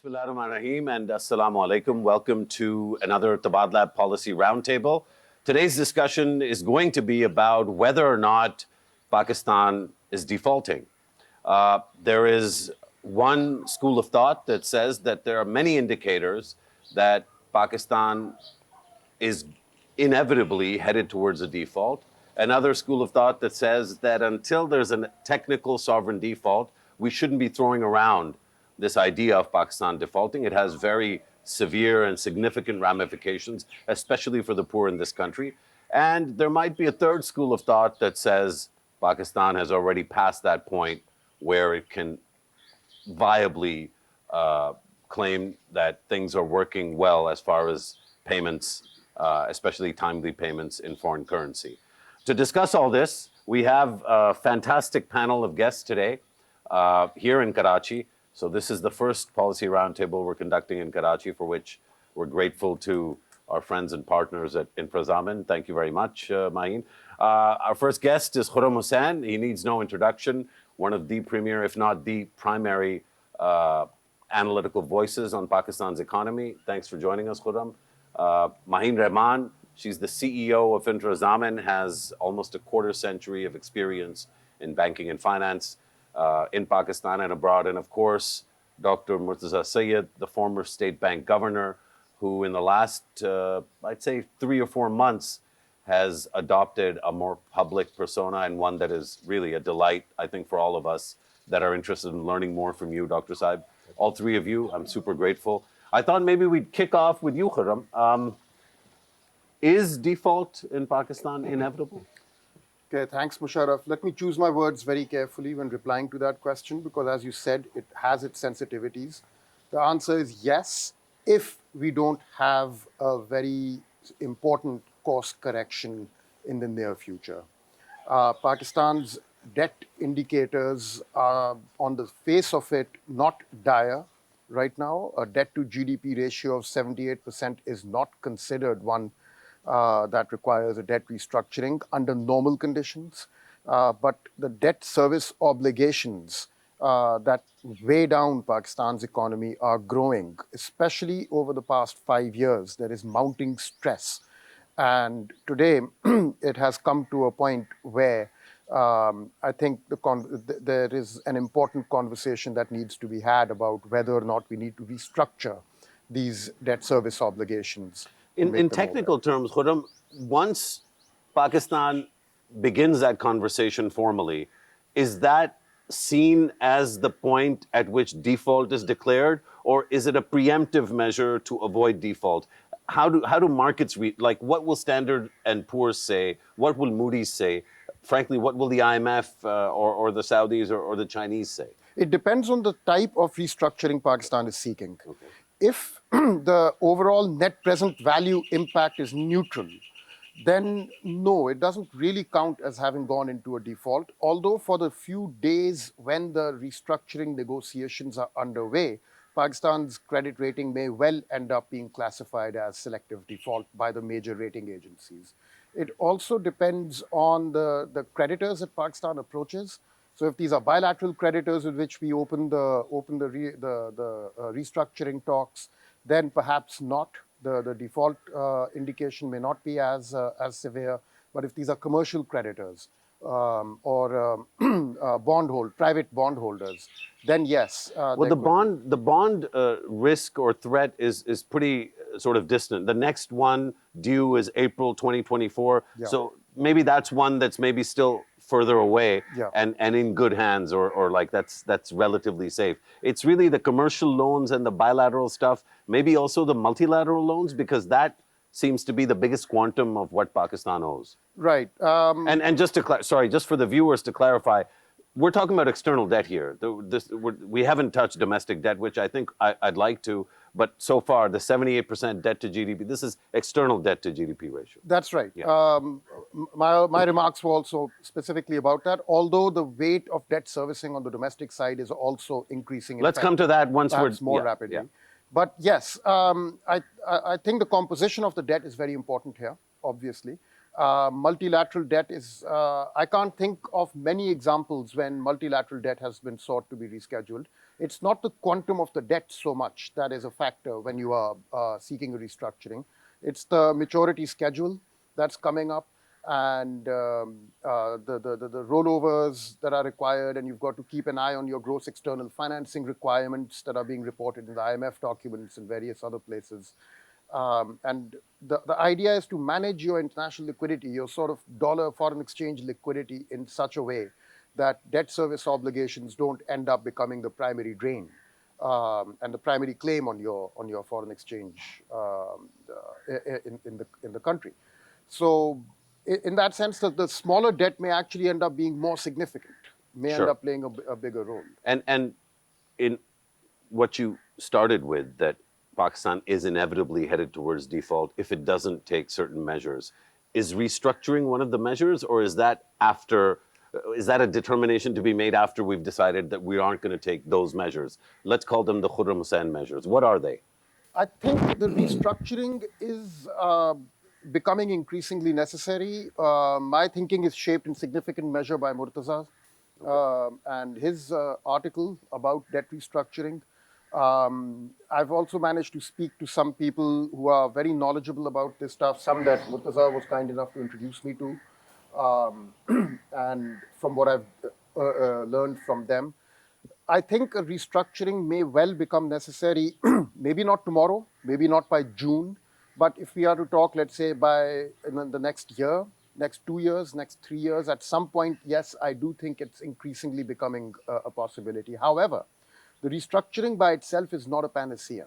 Bismillahirrahmanirrahim and Assalamu alaikum. Welcome to another Tabadlab Policy Roundtable. Today's discussion is going to be about whether or not Pakistan is defaulting. There is one school of thought that says that there are many indicators that Pakistan is inevitably headed towards a default. Another school of thought that says that until there's a technical sovereign default, we shouldn't be throwing around this idea of Pakistan defaulting. It has very severe and significant ramifications, especially for the poor in this country. And there might be a third school of thought that says Pakistan has already passed that point where it can viably claim that things are working well as far as payments, especially timely payments in foreign currency. To discuss all this, we have a fantastic panel of guests today here in Karachi. So this is the first policy roundtable we're conducting in Karachi, for which we're grateful to our friends and partners at InfraZamin. Thank you very much, Maheen. Our first guest is Khurram Husain. He needs no introduction. One of the premier, if not the primary analytical voices on Pakistan's economy. Thanks for joining us, Khurram. Maheen Rahman, she's the CEO of InfraZamin, has almost a quarter century of experience in banking and finance in Pakistan and abroad. And of course, Dr. Murtaza Syed, the former state bank governor, who in the last, I'd say 3 or 4 months, has adopted a more public persona and one that is really a delight, I think, for all of us that are interested in learning more from you, Dr. Syed. All three of you, I'm super grateful. I thought maybe we'd kick off with you, Khurram. Is default in Pakistan inevitable? Okay, thanks, Mosharraf. Let me choose my words very carefully when replying to that question, because as you said, it has its sensitivities. The answer is yes, if we don't have a very important course correction in the near future. Pakistan's debt indicators are, on the face of it, not dire right now. A debt to GDP ratio of 78% is not considered one that requires a debt restructuring under normal conditions. But the debt service obligations that weigh down Pakistan's economy are growing, especially over the past 5 years. There is mounting stress. And today, it has come to a point where I think there is an important conversation that needs to be had about whether or not we need to restructure these debt service obligations. In technical terms, Khurram, once Pakistan begins that conversation formally, is that seen as the point at which default is declared, or is it a preemptive measure to avoid default? How do markets read? Like, what will Standard and Poor's say? What will Moody's say? Frankly, what will the IMF or the Saudis or the Chinese say? It depends on the type of restructuring Pakistan is seeking. Okay. If the overall net present value impact is neutral, then no, it doesn't really count as having gone into a default. Although for the few days when the restructuring negotiations are underway, Pakistan's credit rating may well end up being classified as selective default by the major rating agencies. It also depends on the creditors that Pakistan approaches. So if these are bilateral creditors with which we open the restructuring talks, then perhaps not. The default indication may not be as severe. But if these are commercial creditors or private bondholders, then yes. Well, the bond risk or threat is pretty sort of distant. The next one due is April 2024. Yeah. So maybe that's one that's maybe still further away, yeah, and in good hands, or like that's relatively safe. It's really the commercial loans and the bilateral stuff, maybe also the multilateral loans, because that seems to be the biggest quantum of what Pakistan owes. Right. And just just for the viewers to clarify, we're talking about external debt here. We haven't touched domestic debt, which I think I'd like to, but so far, the 78% debt to GDP, this is external debt to GDP ratio. That's right. Yeah. My remarks were also specifically about that, although the weight of debt servicing on the domestic side is also increasing. Let's come to that once we're more rapidly. Yeah. But yes, I think the composition of the debt is very important here, obviously. Multilateral debt is, I can't think of many examples when multilateral debt has been sought to be rescheduled. It's not the quantum of the debt so much that is a factor when you are seeking a restructuring. It's the maturity schedule that's coming up and the rollovers that are required, and you've got to keep an eye on your gross external financing requirements that are being reported in the IMF documents and various other places. And the idea is to manage your international liquidity, your sort of dollar foreign exchange liquidity in such a way that debt service obligations don't end up becoming the primary drain and the primary claim on your foreign exchange in the country. So in that sense, the smaller debt may actually end up being more significant, may end Sure. up playing a bigger role. And in what you started with, that Pakistan is inevitably headed towards default if it doesn't take certain measures. Is restructuring one of the measures, or is that after? Is that a determination to be made after we've decided that we aren't going to take those measures? Let's call them the Khurram Husain measures. What are they? I think the restructuring is becoming increasingly necessary. My thinking is shaped in significant measure by Murtaza and his article about debt restructuring. I've also managed to speak to some people who are very knowledgeable about this stuff, some that Murtaza was kind enough to introduce me to. And from what I've learned from them, I think a restructuring may well become necessary, maybe not tomorrow, maybe not by June, but if we are to talk, let's say, by the next year, next 2 years, next 3 years, at some point, yes, I do think it's increasingly becoming a possibility. However, the restructuring by itself is not a panacea.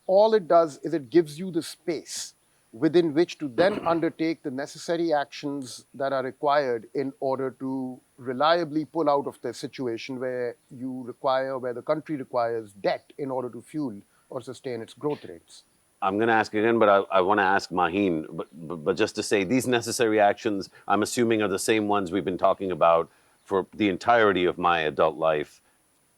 All it does is it gives you the space within which to then undertake the necessary actions that are required in order to reliably pull out of the situation where the country requires debt in order to fuel or sustain its growth rates. I'm going to ask again, but I want to ask Maheen, but just to say, these necessary actions, I'm assuming, are the same ones we've been talking about for the entirety of my adult life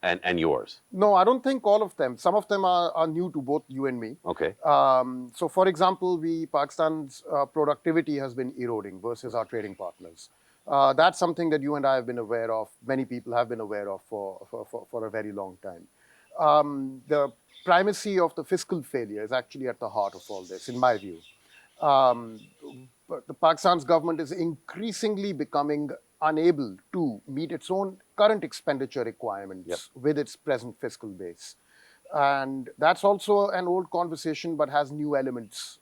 and yours. No, I don't think all of them. Some of them are new to both you and me. Okay. So, for example, Pakistan's productivity has been eroding versus our trading partners. That's something that you and I have been aware of, many people have been aware of for a very long time. The primacy of the fiscal failure is actually at the heart of all this, in my view. But the Pakistan's government is increasingly becoming unable to meet its own current expenditure requirements with its present fiscal base. And that's also an old conversation, but has new elements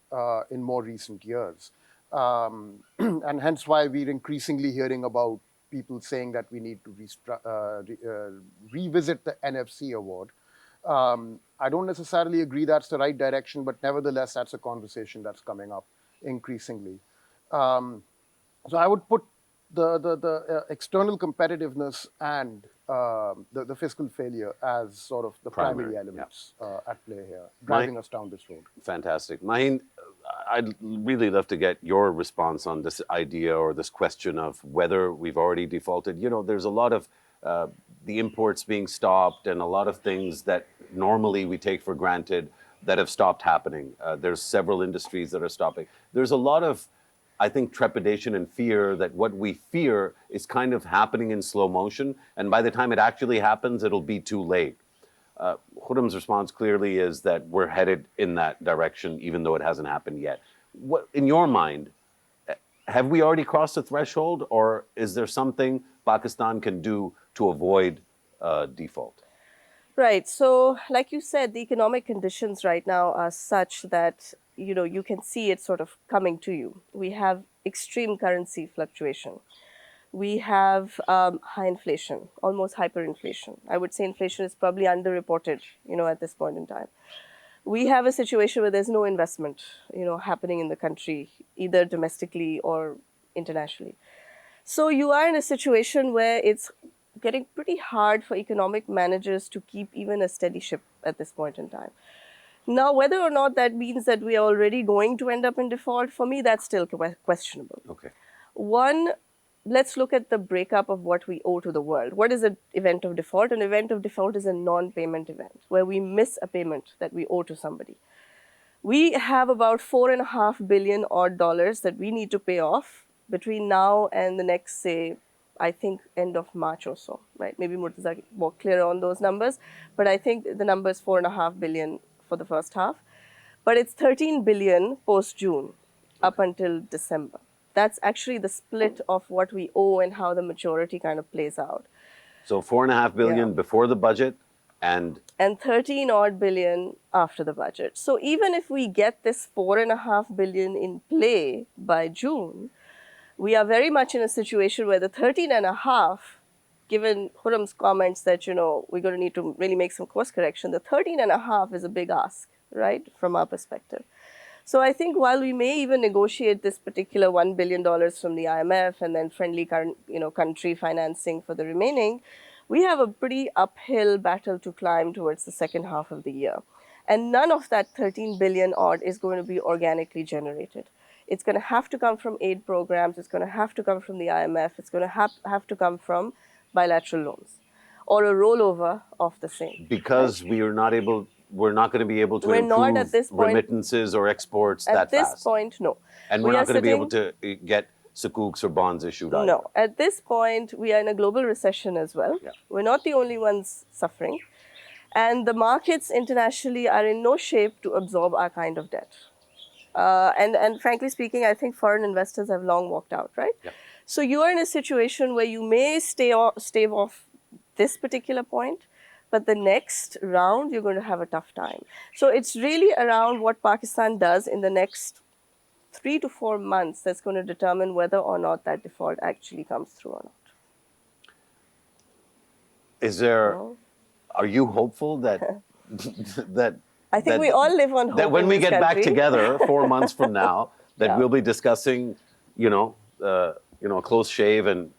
in more recent years. And hence why we're increasingly hearing about people saying that we need to revisit the NFC award. I don't necessarily agree that's the right direction, but nevertheless, that's a conversation that's coming up increasingly. So I would put the external competitiveness and the fiscal failure as sort of the primary elements at play here, driving us down this road. Fantastic. Maheen, I'd really love to get your response on this idea or this question of whether we've already defaulted. You know, there's a lot of the imports being stopped and a lot of things that normally we take for granted that have stopped happening. There's several industries that are stopping. There's a lot of, I think, trepidation and fear that what we fear is kind of happening in slow motion. And by the time it actually happens, it'll be too late. Khurram's response clearly is that we're headed in that direction, even though it hasn't happened yet. What, in your mind, have we already crossed the threshold, or is there something Pakistan can do to avoid default? Right. So, like you said, the economic conditions right now are such that, you know, you can see it sort of coming to you. We have extreme currency fluctuation. We have high inflation, almost hyperinflation. I would say inflation is probably underreported, you know, at this point in time. We have a situation where there's no investment, you know, happening in the country, either domestically or internationally. So you are in a situation where it's getting pretty hard for economic managers to keep even a steady ship at this point in time. Now, whether or not that means that we are already going to end up in default, for me, that's still questionable. Okay. One, let's look at the breakup of what we owe to the world. What is an event of default? An event of default is a non-payment event where we miss a payment that we owe to somebody. We have about $4.5 billion odd that we need to pay off between now and the next, say, I think end of March or so, right? Maybe Murtaza more clear on those numbers, but I think the number is 4.5 billion for the first half. But it's 13 billion post-June up until December. That's actually the split of what we owe and how the maturity kind of plays out. So 4.5 billion Yeah. before the budget and 13 odd billion after the budget. So even if we get this 4.5 billion in play by June, we are very much in a situation where the 13.5, given Khurram's comments that, we're going to need to really make some course correction, the 13.5 is a big ask, right, from our perspective. So I think while we may even negotiate this particular $1 billion from the IMF and then friendly country financing for the remaining, we have a pretty uphill battle to climb towards the second half of the year. And none of that 13 billion odd is going to be organically generated. It's going to have to come from aid programs. It's going to have to come from the IMF. It's going to have to come from bilateral loans or a rollover of the same. because we're not going to be able to We're not improve at this point- remittances or exports that At this fast. point, no. And we're We not are going to be able sitting- to get sukuks or bonds issued either. No, at this point, we are in a global recession as well. Yeah. We're not the only ones suffering. And the markets internationally are in no shape to absorb our kind of debt. And frankly speaking, I think foreign investors have long walked out, right? Yeah. So you are in a situation where you may stave off this particular point, but the next round, you're going to have a tough time. So it's really around what Pakistan does in the next 3 to 4 months that's going to determine whether or not that default actually comes through or not. Is there? No. Are you hopeful that that I think that- we all live on hope that when in we this get back country. together 4 months from now, that Yeah. we'll be discussing, a close shave and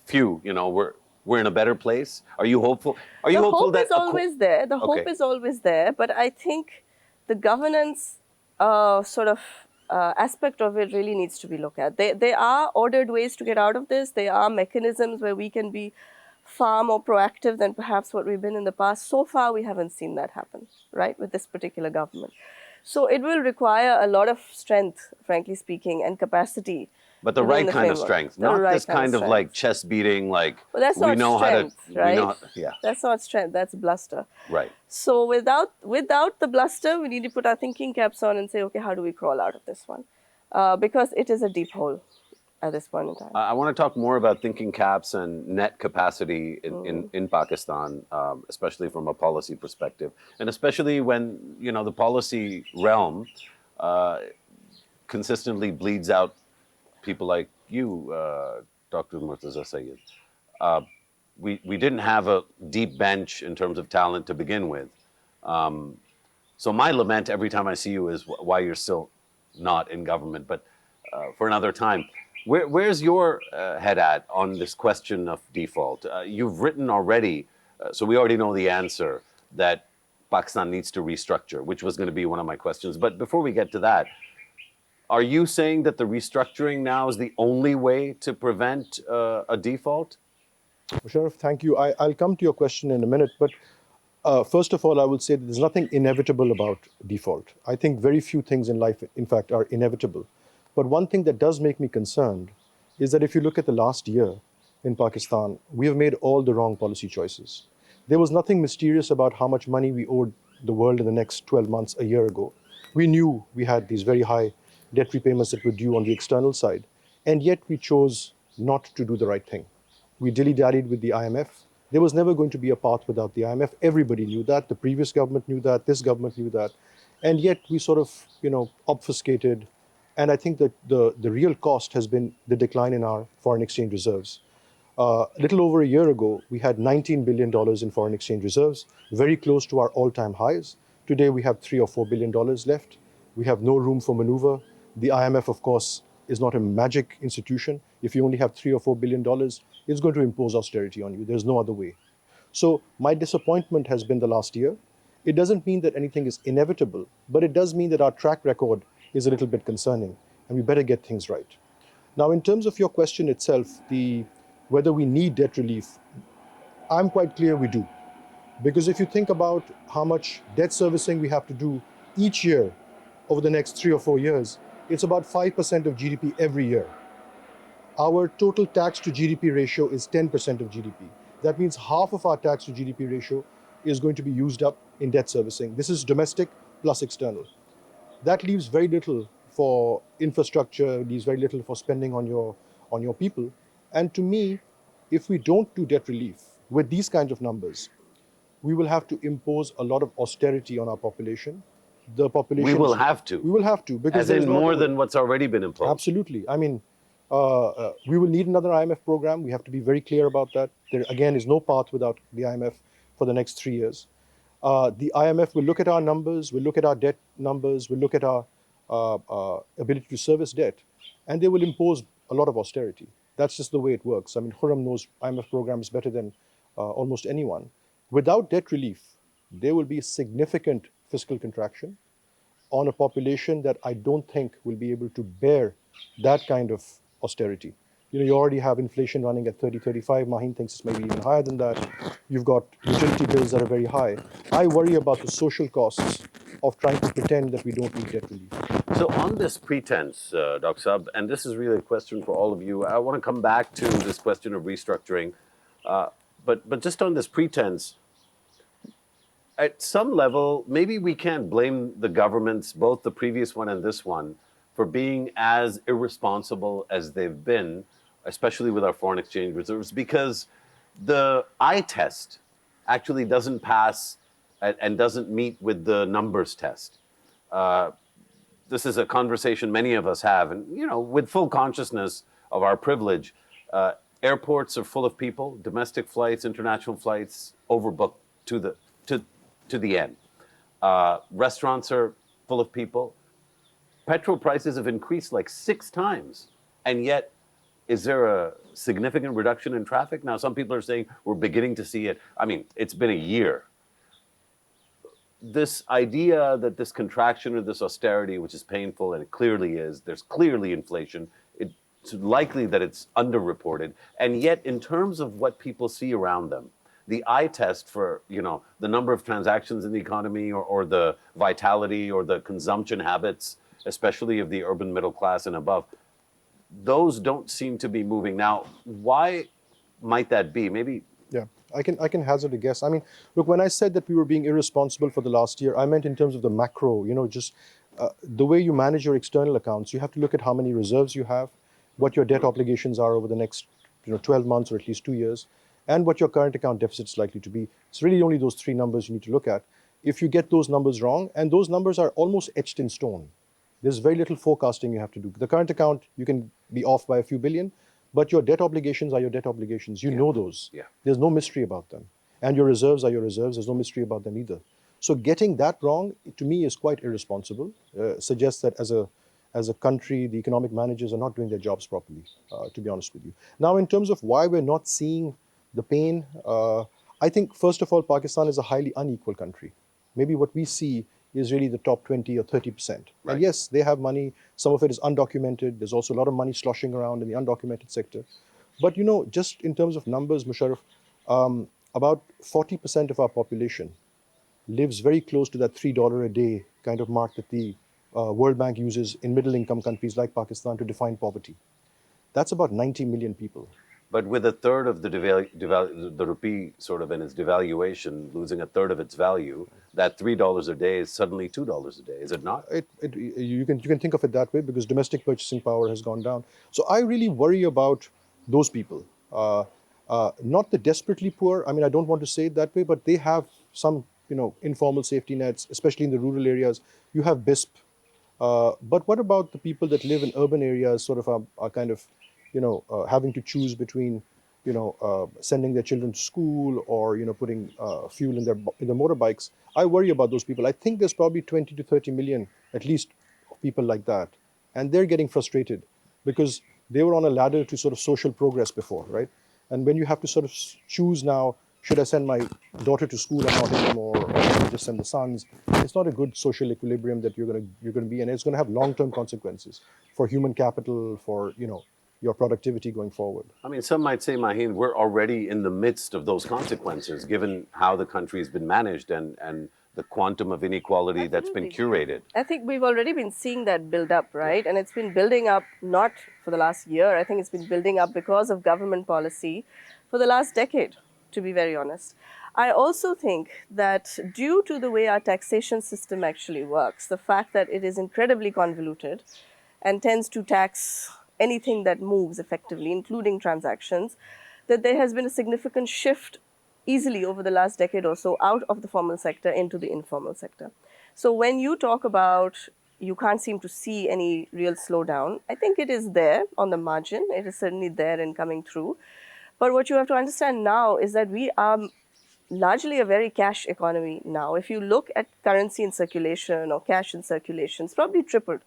we're in a better place? Are you hopeful? Are you The hopeful hope that is always there. The hope Okay. is always there. But I think the governance aspect of it really needs to be looked at. There are ordered ways to get out of this. There are mechanisms where we can be far more proactive than perhaps what we've been in the past. So far, we haven't seen that happen, right, with this particular government. So it will require a lot of strength, frankly speaking, and capacity. But the within right the kind of framework. strength, The not right this kind of strength. like chest beating, like Well, that's we not know strength, how to, right? yeah, That's not strength. That's bluster. right. So without the bluster, we need to put our thinking caps on and say, okay, how do we crawl out of this one? Because it is a deep hole at this point in time. I want to talk more about thinking caps and net capacity in Pakistan, especially from a policy perspective, and especially when the policy realm consistently bleeds out people like you, Dr. Murtaza Syed. We didn't have a deep bench in terms of talent to begin with. So my lament every time I see you is why you're still not in government, but for another time. Where's your head at on this question of default? You've written already, so we already know the answer, that Pakistan needs to restructure, which was going to be one of my questions. But before we get to that, are you saying that the restructuring now is the only way to prevent a default? Mosharraf, thank you. I'll come to your question in a minute, but first of all, I would say that there's nothing inevitable about default. I think very few things in life, in fact, are inevitable. But one thing that does make me concerned is that if you look at the last year in Pakistan, we have made all the wrong policy choices. There was nothing mysterious about how much money we owed the world in the next 12 months a year ago. We knew we had these very high debt repayments that were due on the external side, and yet we chose not to do the right thing. We dilly-dallied with the IMF. There was never going to be a path without the IMF. Everybody knew that. The previous government knew that. This government knew that. And yet we sort of, obfuscated. And I think that the real cost has been the decline in our foreign exchange reserves. A little over a year ago, we had $19 billion in foreign exchange reserves, very close to our all-time highs. Today, we have $3 or $4 billion left. We have no room for maneuver. The IMF, of course, is not a magic institution. If you only have $3 or $4 billion, it's going to impose austerity on you. There's no other way. So my disappointment has been the last year. It doesn't mean that anything is inevitable, but it does mean that our track record is a little bit concerning, and we better get things right. Now, in terms of your question itself, whether we need debt relief, I'm quite clear we do. Because if you think about how much debt servicing we have to do each year over the next 3 or 4 years, it's about 5% of GDP every year. our total tax to GDP ratio is 10% of GDP. That means half of our tax to GDP ratio is going to be used up in debt servicing. This is domestic plus external. That leaves very little for infrastructure, leaves very little for spending on your people. And to me, if we don't do debt relief with these kinds of numbers, we will have to impose a lot of austerity on our population. The population. We will have to. We will have to, because As there is in no more other way. than what's already been imposed. Absolutely. I mean, we will need another IMF program. We have to be very clear about that. There, again, is no path without the IMF for the next 3 years. The IMF will look at our numbers, will look at our debt numbers, will look at our ability to service debt, and they will impose a lot of austerity. That's just the way it works. I mean, Khurram knows IMF programs better than almost anyone. Without debt relief, there will be significant fiscal contraction on a population that I don't think will be able to bear that kind of austerity. You know, you already have inflation running at 30, 35. Maheen thinks it's maybe even higher than that. You've got utility bills that are very high. I worry about the social costs of trying to pretend that we don't need debt relief. So on this pretense, Dr. Saab, and this is really a question for all of you, I want to come back to this question of restructuring, but just on this pretense, at some level, maybe we can't blame the governments, both the previous one and this one, for being as irresponsible as they've been, especially with our foreign exchange reserves, because the eye test actually doesn't pass and doesn't meet with the numbers test. This is a conversation many of us have, and you know, with full consciousness of our privilege. Airports are full of people, domestic flights, international flights, overbooked to the end. Restaurants are full of people. Petrol prices have increased like 6 times, and yet, is there a significant reduction in traffic? Now, some people are saying we're beginning to see it. I mean, it's been a year. This idea that this contraction or this austerity, which is painful, and it clearly is, there's clearly inflation, it's likely that it's underreported, and yet in terms of what people see around them, the eye test for, you know, the number of transactions in the economy or the vitality or the consumption habits, especially of the urban middle class and above, those don't seem to be moving. Now, why might that be? Maybe. Yeah, I can hazard a guess. I mean, look, when I said that we were being irresponsible for the last year, I meant in terms of the macro, you know, just the way you manage your external accounts. You have to look at how many reserves you have, what your debt obligations are over the next 12 months or at least 2 years, and what your current account deficit is likely to be. It's really only those 3 numbers you need to look at. If you get those numbers wrong, and those numbers are almost etched in stone, there's very little forecasting you have to do. The current account, you can be off by a few billion, but your debt obligations are your debt obligations. You know those. Yeah. There's no mystery about them. And your reserves are your reserves. There's no mystery about them either. So getting that wrong, to me, is quite irresponsible. Suggests that as a country, the economic managers are not doing their jobs properly, to be honest with you. Now, in terms of why we're not seeing the pain, I think, first of all, Pakistan is a highly unequal country. Maybe what we see is really the top 20 or 30%. Right. And yes, they have money. Some of it is undocumented. There's also a lot of money sloshing around in the undocumented sector. But, you know, just in terms of numbers, Mosharraf, about 40% of our population lives very close to that $3 a day kind of mark that the World Bank uses in middle-income countries like Pakistan to define poverty. That's about 90 million people. But with a third of the rupee sort of in its devaluation, losing a third of its value, that $3 a day is suddenly $2 a day, is it not? You can think of it that way, because domestic purchasing power has gone down. So I really worry about those people. Not the desperately poor. I mean, I don't want to say it that way, but they have some, informal safety nets, especially in the rural areas. You have BISP. But what about the people that live in urban areas, sort of are kind of, having to choose between, sending their children to school or, putting fuel in their motorbikes? I worry about those people. I think there's probably 20 to 30 million, at least, people like that. And they're getting frustrated because they were on a ladder to sort of social progress before, right? And when you have to sort of choose now, should I send my daughter to school and not anymore, or just send the sons? It's not a good social equilibrium that you're going to be in. It's going to have long-term consequences for human capital, for your productivity going forward. I mean, some might say, Maheen, we're already in the midst of those consequences, given how the country has been managed and the quantum of inequality that's been curated? I think we've already been seeing that build up, right? And it's been building up not for the last year. I think it's been building up because of government policy for the last decade, to be very honest. I also think that due to the way our taxation system actually works, the fact that it is incredibly convoluted and tends to tax anything that moves effectively, including transactions, that there has been a significant shift easily over the last decade or so out of the formal sector into the informal sector. So when you talk about you can't seem to see any real slowdown, I think it is there on the margin. It is certainly there and coming through. But what you have to understand now is that we are largely a very cash economy now. If you look at currency in circulation or cash in circulation, it's probably tripled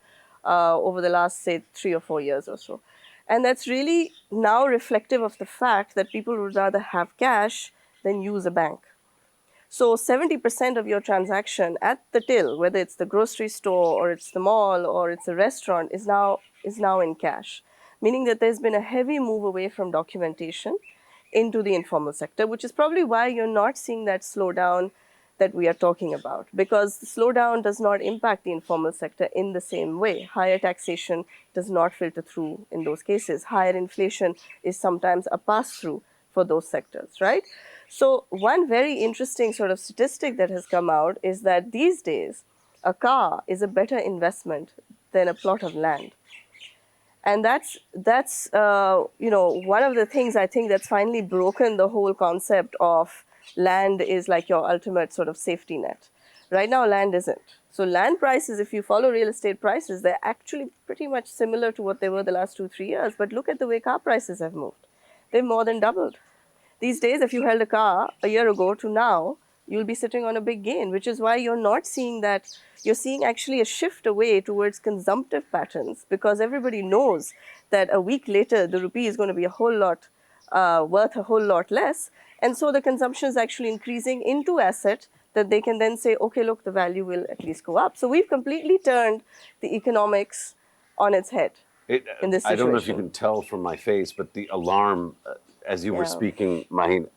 over the last, say, 3 or 4 years or so. And that's really now reflective of the fact that people would rather have cash than use a bank. So 70% of your transaction at the till, whether it's the grocery store or it's the mall or it's a restaurant, is now in cash, meaning that there's been a heavy move away from documentation into the informal sector, which is probably why you're not seeing that slowdown that we are talking about, because the slowdown does not impact the informal sector in the same way. Higher taxation does not filter through in those cases. Higher inflation is sometimes a pass-through for those sectors, right? So one very interesting sort of statistic that has come out is that these days, a car is a better investment than a plot of land. And that's one of the things I think that's finally broken the whole concept of land is like your ultimate sort of safety net. Right now, land isn't. So land prices, if you follow real estate prices, they're actually pretty much similar to what they were the last 2-3 years. But look at the way car prices have moved. They've more than doubled. These days, if you held a car a year ago to now, you'll be sitting on a big gain, which is why you're not seeing that. You're seeing actually a shift away towards consumptive patterns, because everybody knows that a week later, the rupee is going to be a whole lot worth a whole lot less. And so the consumption is actually increasing into asset that they can then say, okay, look, the value will at least go up. So we've completely turned the economics on its head in this situation. I don't know if you can tell from my face, but the alarm, as you were speaking, Maheen,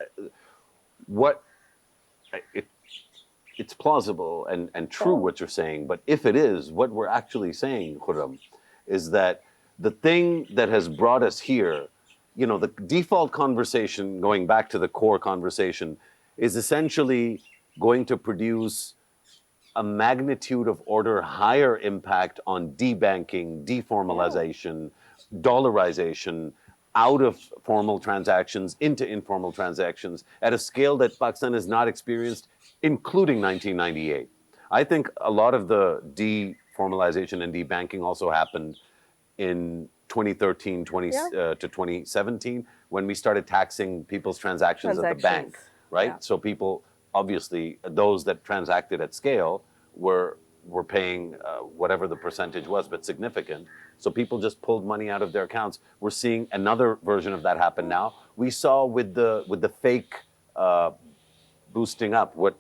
it's plausible and true what you're saying, but if it is, what we're actually saying, Khurram, is that the thing that has brought us here, the default conversation, going back to the core conversation, is essentially going to produce a magnitude of order higher impact on debanking, deformalization, dollarization, out of formal transactions into informal transactions at a scale that Pakistan has not experienced, including 1998. I think a lot of the deformalization and debanking also happened in 2013 to 2017, when we started taxing people's transactions at the bank, right? Yeah. So people, obviously, those that transacted at scale were paying whatever the percentage was, but significant. So people just pulled money out of their accounts. We're seeing another version of that happen now. We saw with the fake boosting up, what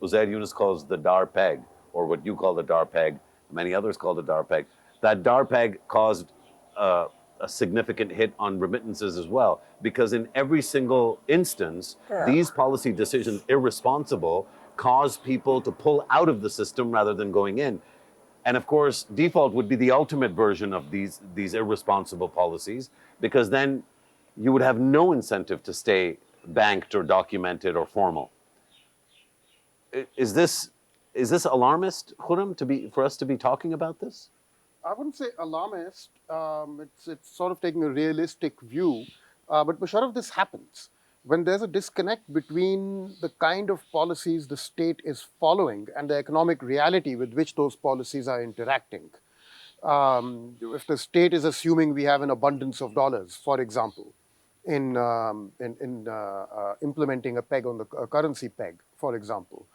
Uzair Yunus calls the DAR peg, or what you call the DAR peg, many others call the DAR peg. That DAR peg caused a significant hit on remittances as well, because in every single instance, these policy decisions, irresponsible, cause people to pull out of the system rather than going in. And of course, default would be the ultimate version of these irresponsible policies, because then you would have no incentive to stay banked or documented or formal. Is this alarmist, Khurram, for us to be talking about this? I wouldn't say alarmist. It's sort of taking a realistic view. But Mosharraf, this happens when there's a disconnect between the kind of policies the state is following and the economic reality with which those policies are interacting. If the state is assuming we have an abundance of dollars, for example, in implementing a peg on the currency peg, for example,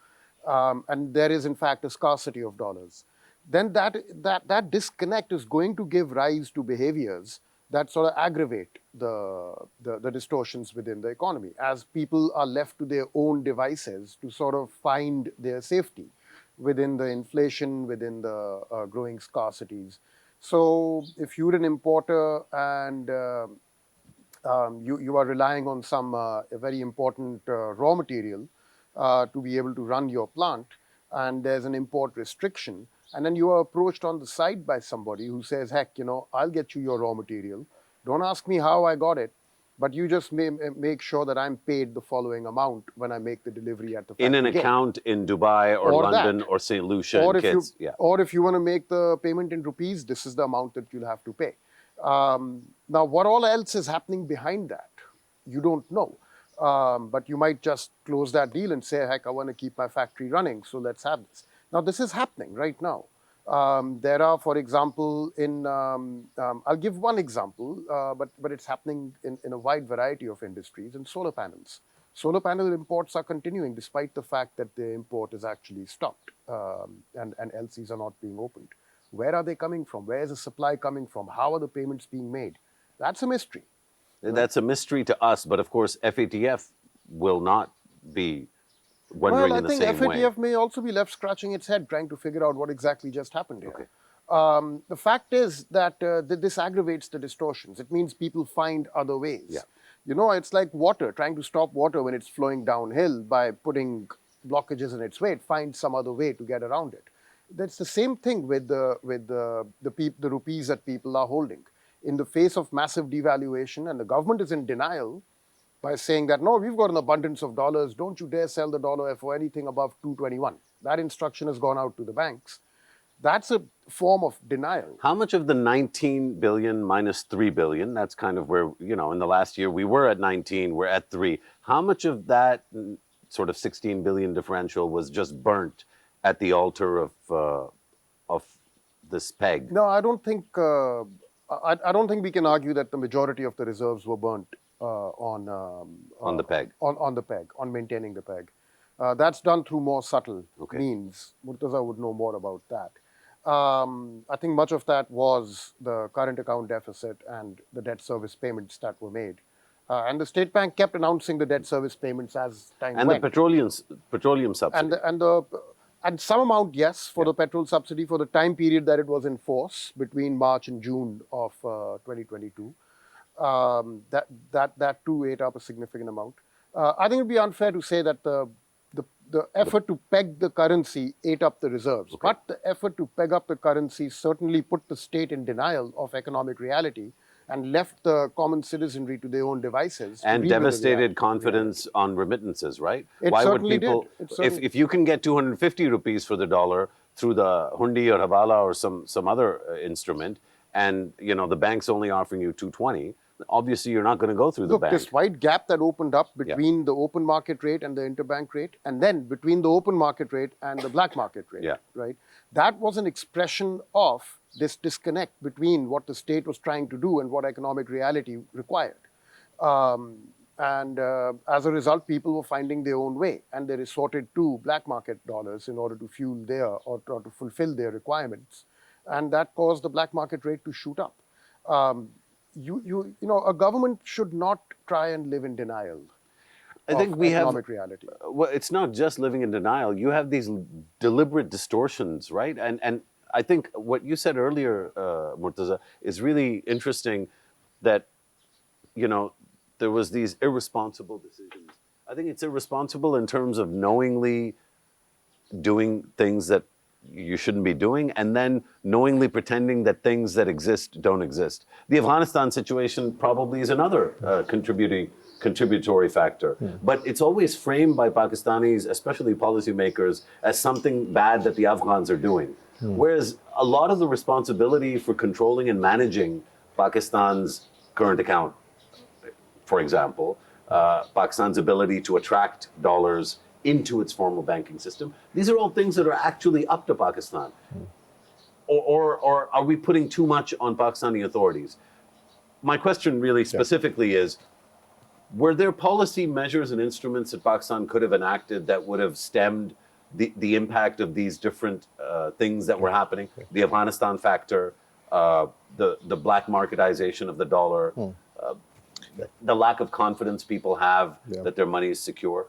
and there is in fact a scarcity of dollars, then that disconnect is going to give rise to behaviors that sort of aggravate the distortions within the economy, as people are left to their own devices to sort of find their safety within the inflation, within the growing scarcities. So if you're an importer and you are relying on some a very important raw material to be able to run your plant, and there's an import restriction, and then you are approached on the side by somebody who says, heck, I'll get you your raw material. Don't ask me how I got it, but you just make sure that I'm paid the following amount when I make the delivery at the factory In an gate. account in Dubai or London that. or St. Lucia Or and if Kitts. or if you want to make the payment in rupees, this is the amount that you'll have to pay. Now, what all else is happening behind that, you don't know. But you might just close that deal and say, heck, I want to keep my factory running, so let's have this. Now, this is happening right now. There are, for example, I'll give one example, but it's happening in a wide variety of industries, in solar panels. Solar panel imports are continuing despite the fact that the import is actually stopped and LCs are not being opened. Where are they coming from? Where is the supply coming from? How are the payments being made? That's a mystery. That's a mystery to us, but of course, FATF will not be wondering in the same way. Well, I think FATF may also be left scratching its head trying to figure out what exactly just happened here. Okay. The fact is that this aggravates the distortions. It means people find other ways. Yeah. It's like water, trying to stop water when it's flowing downhill by putting blockages in its way. It finds some other way to get around it. That's the same thing with the rupees that people are holding. In the face of massive devaluation, and the government is in denial by saying that, no, we've got an abundance of dollars, don't you dare sell the dollar for anything above 221. That instruction has gone out to the banks. That's a form of denial. How much of the 19 billion minus 3 billion, that's kind of where, in the last year we were at 19, we're at 3. How much of that sort of 16 billion differential was just burnt at the altar of this peg? No, I don't think I don't think we can argue that the majority of the reserves were burnt on the peg. On the peg, on maintaining the peg. That's done through more subtle Okay. means. Murtaza would know more about that. I think much of that was the current account deficit and the debt service payments that were made. And the State Bank kept announcing the debt service payments as time And went. the petroleum subsidy. And some amount, yes, for the petrol subsidy for the time period that it was in force between March and June of 2022. That too ate up a significant amount. I think it would be unfair to say that the effort to peg the currency ate up the reserves. Okay. But the effort to peg up the currency certainly put the state in denial of economic reality and left the common citizenry to their own devices. And devastated confidence on remittances, right? It Why would certainly people, did. if you can get 250 rupees for the dollar through the hundi or hawala or some other instrument, and the bank's only offering you 220, obviously you're not going to go through the Look, bank. this wide gap that opened up between the open market rate and the interbank rate, and then between the open market rate and the black market rate, Yeah. right? That was an expression of this disconnect between what the state was trying to do and what economic reality required. And as a result, people were finding their own way, and they resorted to black market dollars in order to fuel their or to fulfill their requirements, and that caused the black market rate to shoot up. A government should not try and live in denial. I think we have economic reality. Well, it's not just living in denial. You have these deliberate distortions, right? And I think what you said earlier, Murtaza, is really interesting. That there was these irresponsible decisions. I think it's irresponsible in terms of knowingly doing things that you shouldn't be doing, and then knowingly pretending that things that exist don't exist. The Afghanistan situation probably is another contributory factor. Yeah. But it's always framed by Pakistanis, especially policymakers, as something bad that the Afghans are doing. Whereas a lot of the responsibility for controlling and managing Pakistan's current account, for example, Pakistan's ability to attract dollars into its formal banking system, these are all things that are actually up to Pakistan. Or are we putting too much on Pakistani authorities? My question really specifically is, were there policy measures and instruments that Pakistan could have enacted that would have stemmed the impact of these different things that were happening? The Afghanistan factor, the black marketization of the dollar, the lack of confidence people have that their money is secure?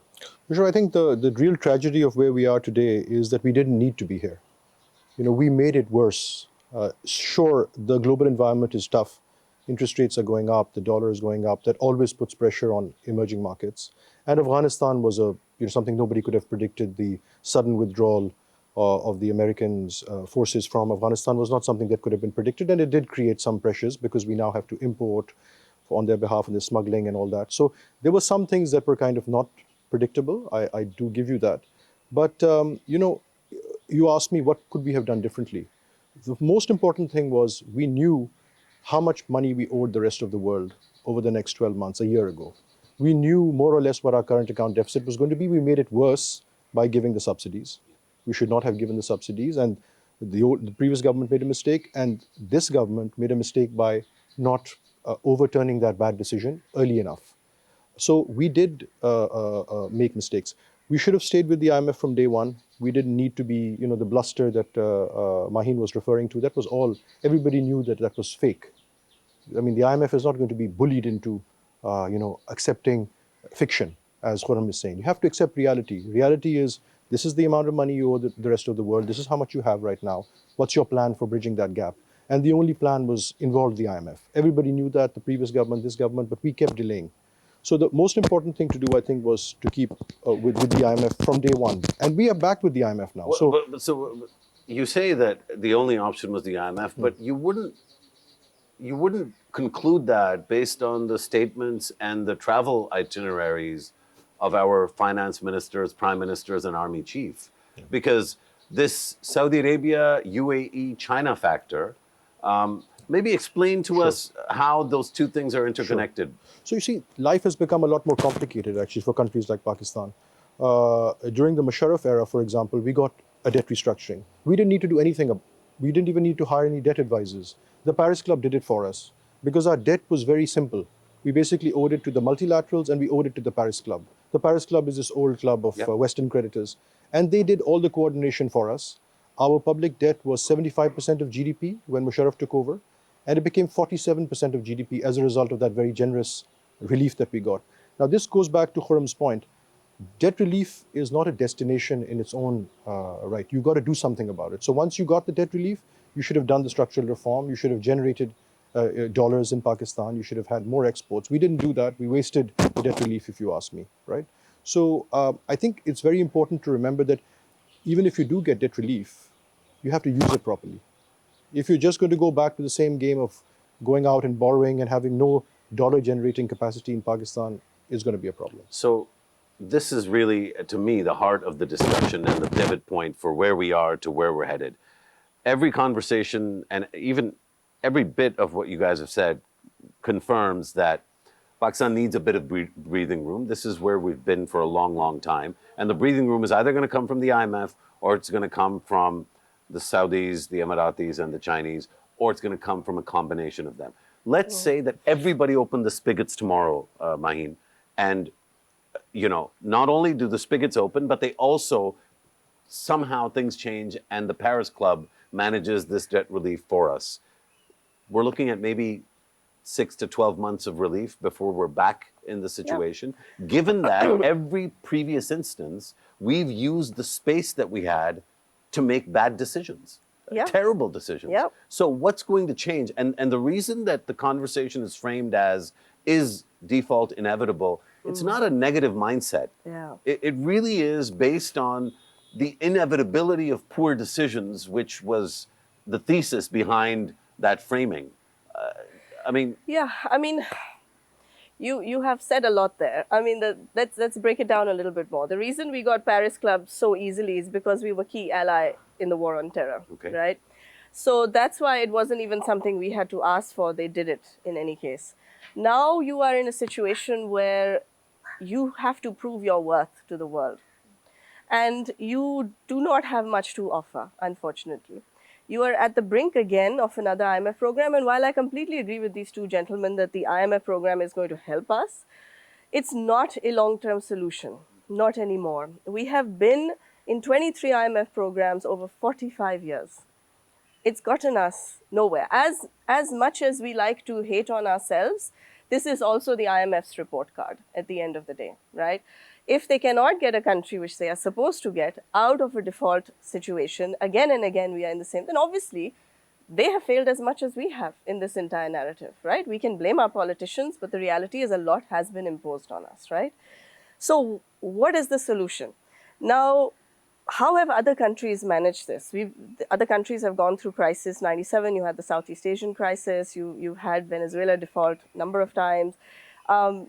Sure, I think the real tragedy of where we are today is that we didn't need to be here. We made it worse. Sure, the global environment is tough. Interest rates are going up, the dollar is going up. That always puts pressure on emerging markets. And Afghanistan was something nobody could have predicted, the sudden withdrawal of the Americans' forces from Afghanistan was not something that could have been predicted, and it did create some pressures because we now have to import on their behalf and the smuggling and all that. So there were some things that were kind of not predictable. I do give you that. But, you asked me what could we have done differently. The most important thing was we knew how much money we owed the rest of the world over the next 12 months, a year ago. We knew more or less what our current account deficit was going to be. We made it worse by giving the subsidies. We should not have given the subsidies, and the previous government made a mistake, and this government made a mistake by not overturning that bad decision early enough. So we did make mistakes. We should have stayed with the IMF from day one. We didn't need to be, the bluster that Maheen was referring to. That was all. Everybody knew that that was fake. I mean, the IMF is not going to be bullied into, accepting fiction, as Khurram is saying. You have to accept reality. Reality is, this is the amount of money you owe the rest of the world. This is how much you have right now. What's your plan for bridging that gap? And the only plan involved the IMF. Everybody knew that, the previous government, this government, but we kept delaying. So the most important thing to do, I think, was to keep with the IMF from day one. And we are back with the IMF now. So you say that the only option was the IMF, but you wouldn't conclude that based on the statements and the travel itineraries of our finance ministers, prime ministers, and army chief. Because this Saudi Arabia, UAE, China factor, maybe explain to us how those two things are interconnected. Sure. So you see, life has become a lot more complicated, actually, for countries like Pakistan. During the Mosharraf era, for example, we got a debt restructuring. We didn't need to do anything. We didn't even need to hire any debt advisors. The Paris Club did it for us because our debt was very simple. We basically owed it to the multilaterals and we owed it to the Paris Club. The Paris Club is this old club of Western creditors. And they did all the coordination for us. Our public debt was 75% of GDP when Mosharraf took over. And it became 47% of GDP as a result of that very generous relief that we got. Now, this goes back to Khurram's point. Debt relief is not a destination in its own right. You've got to do something about it. So once you got the debt relief, you should have done the structural reform. You should have generated dollars in Pakistan. You should have had more exports. We didn't do that. We wasted the debt relief, if you ask me, right? So I think it's very important to remember that even if you do get debt relief, you have to use it properly. If you're just going to go back to the same game of going out and borrowing and having no dollar generating capacity in Pakistan, it's going to be a problem. So this is really, to me, the heart of the discussion and the pivot point for where we are to where we're headed. Every conversation and even every bit of what you guys have said confirms that Pakistan needs a bit of breathing room. This is where we've been for a long, long time. And the breathing room is either going to come from the IMF or it's going to come from the Saudis, the Emiratis, and the Chinese, or it's going to come from a combination of them. Let's say that everybody opened the spigots tomorrow, Maheen, and not only do the spigots open, but they also somehow things change and the Paris Club manages this debt relief for us. We're looking at maybe 6 to 12 months of relief before we're back in the situation. Yep. Given that every previous instance, we've used the space that we had to make bad decisions, terrible decisions. Yep. So what's going to change? And the reason that the conversation is framed as, is default inevitable? It's not a negative mindset. Yeah. It really is based on the inevitability of poor decisions, which was the thesis behind that framing. You have said a lot there. Let's break it down a little bit more. The reason we got Paris Club so easily is because we were key ally in the war on terror, right? So that's why it wasn't even something we had to ask for. They did it in any case. Now you are in a situation where you have to prove your worth to the world. And you do not have much to offer, unfortunately. You are at the brink again of another IMF program. And while I completely agree with these two gentlemen that the IMF program is going to help us, it's not a long-term solution, not anymore. We have been in 23 IMF programs over 45 years. It's gotten us nowhere. As much as we like to hate on ourselves, this is also the IMF's report card at the end of the day, right? If they cannot get a country which they are supposed to get out of a default situation, again and again we are in the same, then obviously they have failed as much as we have in this entire narrative, right? We can blame our politicians, but the reality is a lot has been imposed on us, right? So what is the solution? Now, how have other countries managed this? The other countries have gone through crisis. 97, you had the Southeast Asian crisis. You've had Venezuela default number of times.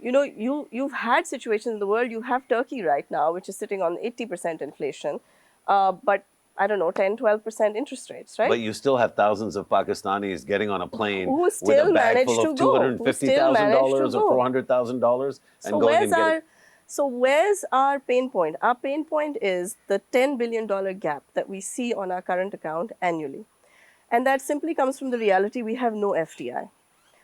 You've had situations in the world. You have Turkey right now, which is sitting on 80% inflation, but I don't know, 10, 12% interest rates, right? But you still have thousands of Pakistanis getting on a plane Who with a still bag managed full of to go? Who still managed to $250,000 go? or $400,000 and So going and getting. where's our pain point? Our pain point is the $10 billion gap that we see on our current account annually. And that simply comes from the reality we have no FDI.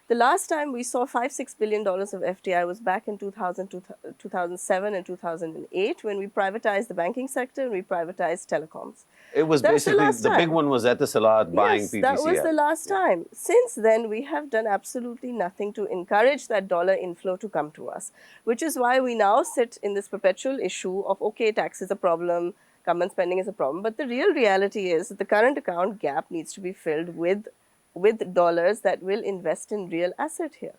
The last time we saw $5-6 billion of FDI was back in 2007 and 2008 when we privatized the banking sector and we privatized telecoms. It was That's basically, the big time. one was Etisalat buying Yes, PPCL. that was the last time. Since then, we have done absolutely nothing to encourage that dollar inflow to come to us, which is why we now sit in this perpetual issue of, okay, tax is a problem, government spending is a problem, but the real reality is that the current account gap needs to be filled with dollars that will invest in real asset here.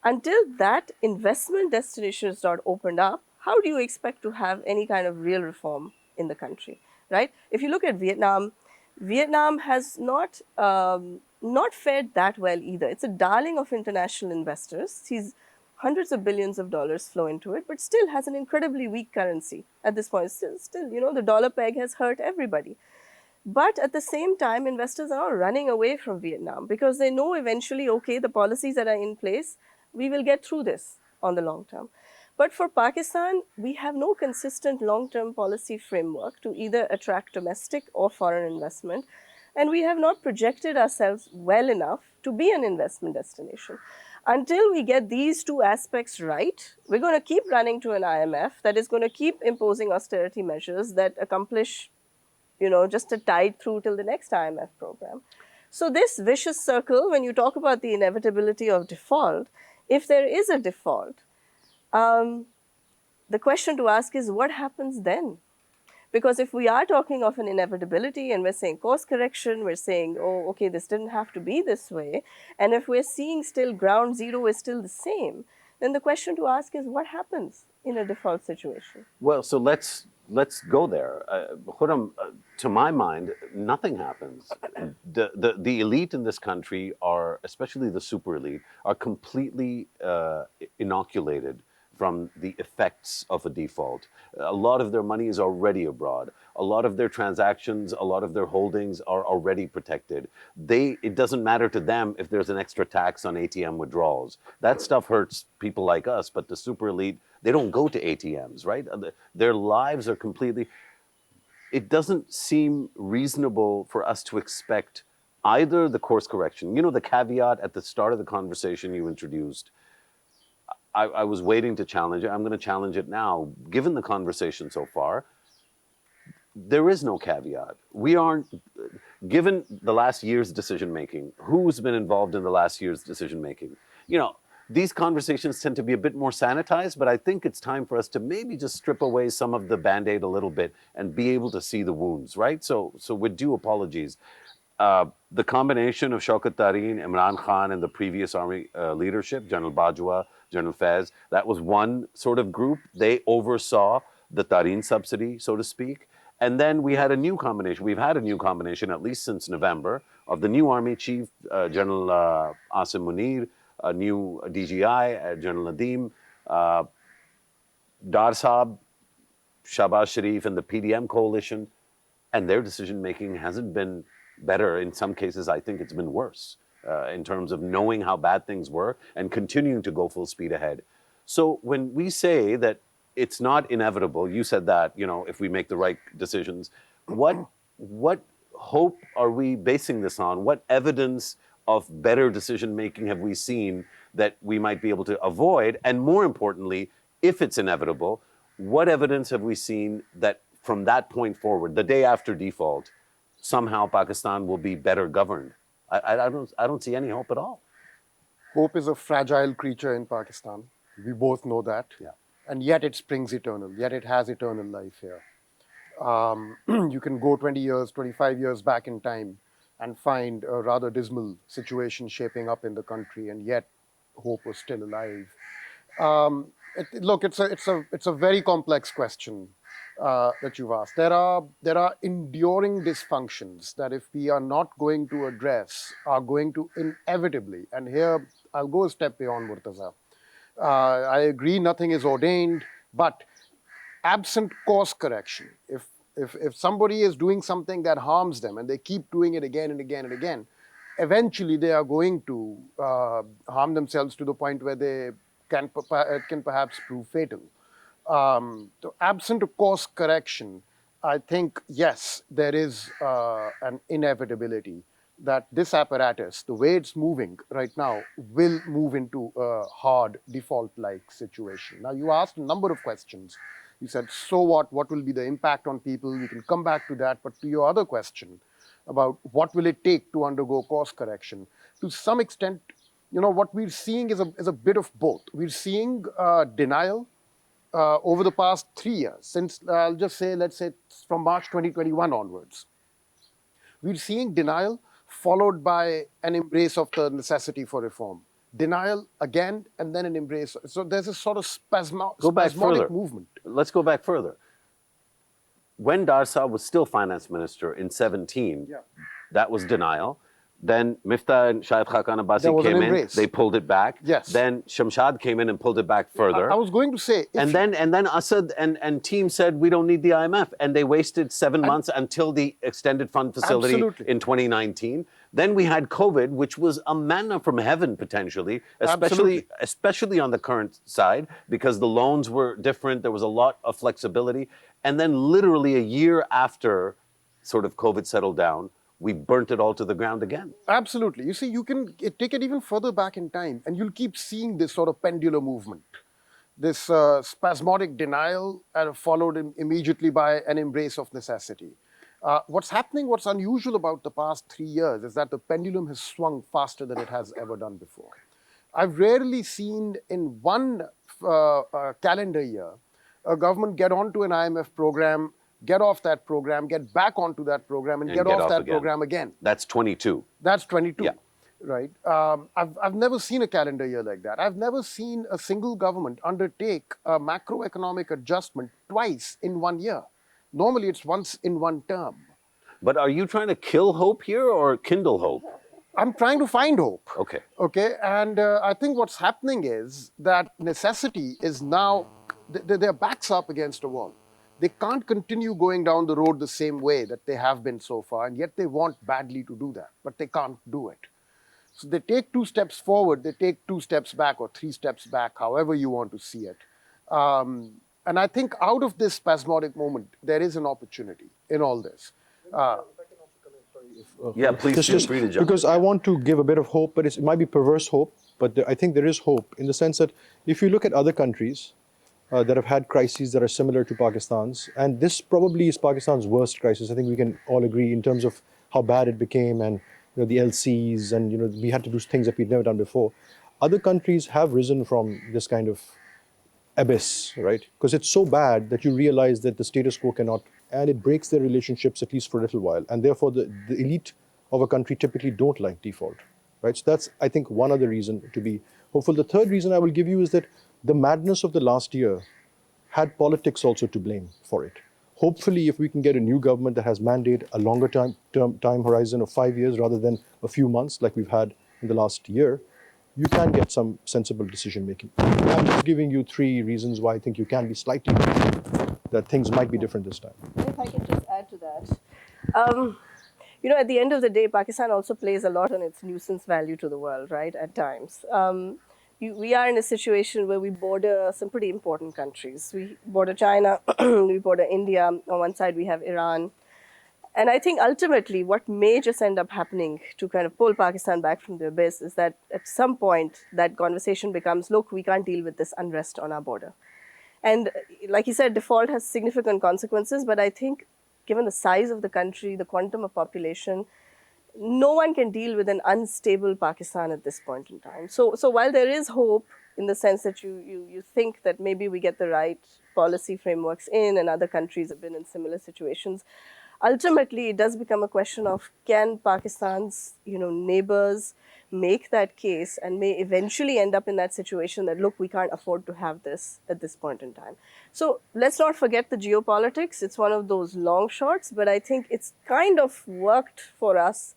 Until that investment destination is not opened up, how do you expect to have any kind of real reform in the country, right? If you look at Vietnam, Vietnam has not fared that well either. It's a darling of international investors. Sees hundreds of billions of dollars flow into it, but still has an incredibly weak currency at this point. Still, the dollar peg has hurt everybody. But at the same time, investors are running away from Vietnam because they know eventually, okay, the policies that are in place, we will get through this on the long term. But for Pakistan, we have no consistent long-term policy framework to either attract domestic or foreign investment. And we have not projected ourselves well enough to be an investment destination. Until we get these two aspects right, we're going to keep running to an IMF that is going to keep imposing austerity measures that accomplish just a tide through till the next IMF program. So this vicious circle, when you talk about the inevitability of default, if there is a default, the question to ask is what happens then? Because if we are talking of an inevitability and we're saying course correction, we're saying, oh, okay, this didn't have to be this way, and if we're seeing still ground zero is still the same, then the question to ask is what happens in a default situation? Well, so let's go there. Khurram, to my mind, nothing happens. The elite in this country are, especially the super elite, are completely inoculated from the effects of a default. A lot of their money is already abroad. A lot of their transactions, a lot of their holdings are already protected. It doesn't matter to them if there's an extra tax on ATM withdrawals. That stuff hurts people like us, but the super elite, they don't go to ATMs, right? Their lives are completely... It doesn't seem reasonable for us to expect either the course correction, the caveat at the start of the conversation you introduced, I was waiting to challenge it. I'm going to challenge it now. Given the conversation so far, there is no caveat. We aren't, given the last year's decision making, who's been involved in the last year's decision making? These conversations tend to be a bit more sanitized, but I think it's time for us to maybe just strip away some of the Band-Aid a little bit and be able to see the wounds, right? So with due apologies, the combination of Shaukat Tareen, Imran Khan, and the previous army leadership, General Bajwa, General Faiz, that was one sort of group. They oversaw the Tareen subsidy, so to speak. And then we had a new combination. We've had a new combination, at least since November, of the new army chief, General Asim Munir, a new DGI, General Nadeem, Dar Saab, Shahbaz Sharif, and the PDM coalition. And their decision-making hasn't been better. In some cases, I think it's been worse in terms of knowing how bad things were and continuing to go full speed ahead. So when we say that it's not inevitable, you said that, if we make the right decisions, what hope are we basing this on? What evidence of better decision-making have we seen that we might be able to avoid? And more importantly, if it's inevitable, what evidence have we seen that from that point forward, the day after default, somehow Pakistan will be better governed? I don't see any hope at all. Hope is a fragile creature in Pakistan. We both know that. Yeah. And yet it springs eternal, yet it has eternal life here. You can go 20 years, 25 years back in time and find a rather dismal situation shaping up in the country, and yet hope was still alive. Look, it's a very complex question. that you've asked. There are enduring dysfunctions that if we are not going to address are going to inevitably, and here I'll go a step beyond Murtaza. I agree nothing is ordained, but absent course correction, if somebody is doing something that harms them and they keep doing it again and again and again, eventually they are going to harm themselves to the point where they it can perhaps prove fatal. So absent a course correction, I think, yes, there is an inevitability that this apparatus, the way it's moving right now, will move into a hard default-like situation. Now, you asked a number of questions. You said, so what? What will be the impact on people? We can come back to that. But to your other question about what will it take to undergo course correction, to some extent, what we're seeing is a bit of both. We're seeing denial over the past 3 years, since I'll just say, let's say from March 2021 onwards. We're seeing denial followed by an embrace of the necessity for reform. Denial again, and then an embrace. So there's a sort of spasmodic movement. Let's go back further. When Darsa was still finance minister in 17, that was denial. Then Miftah and Shahid Khaqan Abbasi came in, they pulled it back. Yes. Then Shamshad came in and pulled it back further. I was going to say... And then Assad and team said, we don't need the IMF. And they wasted 7 months until the extended fund facility in 2019. Then we had COVID, which was a manna from heaven, potentially, especially on the current side, because the loans were different. There was a lot of flexibility. And then literally a year after sort of COVID settled down, we burnt it all to the ground again. Absolutely. You see, you can take it even further back in time, and you'll keep seeing this sort of pendular movement, this spasmodic denial followed immediately by an embrace of necessity. What's unusual about the past 3 years is that the pendulum has swung faster than it has ever done before. I've rarely seen in one calendar year a government get onto an IMF program, get off that program, get back onto that program, and get off that program again. That's 22. That's 22. Yeah. Right. I've never seen a calendar year like that. I've never seen a single government undertake a macroeconomic adjustment twice in 1 year. Normally, it's once in one term. But are you trying to kill hope here or kindle hope? I'm trying to find hope. Okay. Okay. And I think what's happening is that necessity is now, their backs up against a wall. They can't continue going down the road the same way that they have been so far, and yet they want badly to do that, but they can't do it. So they take 2 steps forward, they take 2 steps back or 3 steps back, however you want to see it. And I think out of this spasmodic moment, there is an opportunity in all this. Yeah, please feel free to jump. Because I want to give a bit of hope, but it might be perverse hope, but I think there is hope in the sense that if you look at other countries, that have had crises that are similar to Pakistan's. And this probably is Pakistan's worst crisis. I think we can all agree in terms of how bad it became and the LCs and we had to do things that we'd never done before. Other countries have risen from this kind of abyss, right? Because it's so bad that you realize that the status quo cannot, and it breaks their relationships at least for a little while. And therefore the elite of a country typically don't like default, right? So that's, I think, one other reason to be hopeful. The third reason I will give you is that the madness of the last year had politics also to blame for it. Hopefully, if we can get a new government that has mandated a longer time horizon of 5 years rather than a few months like we've had in the last year, you can get some sensible decision making. I'm just giving you 3 reasons why I think you can be slightly that things might be different this time. If I can just add to that. At the end of the day, Pakistan also plays a lot on its nuisance value to the world, right, at times. We are in a situation where we border some pretty important countries. We border China, we border India. On one side, we have Iran. And I think ultimately what may just end up happening to kind of pull Pakistan back from the abyss is that at some point that conversation becomes, look, we can't deal with this unrest on our border. And like you said, default has significant consequences, but I think given the size of the country, the quantum of population, no one can deal with an unstable Pakistan at this point in time. So while there is hope in the sense that you think that maybe we get the right policy frameworks in and other countries have been in similar situations, ultimately it does become a question of, can Pakistan's neighbors make that case and may eventually end up in that situation that, look, we can't afford to have this at this point in time. So let's not forget the geopolitics. It's one of those long shots, but I think it's kind of worked for us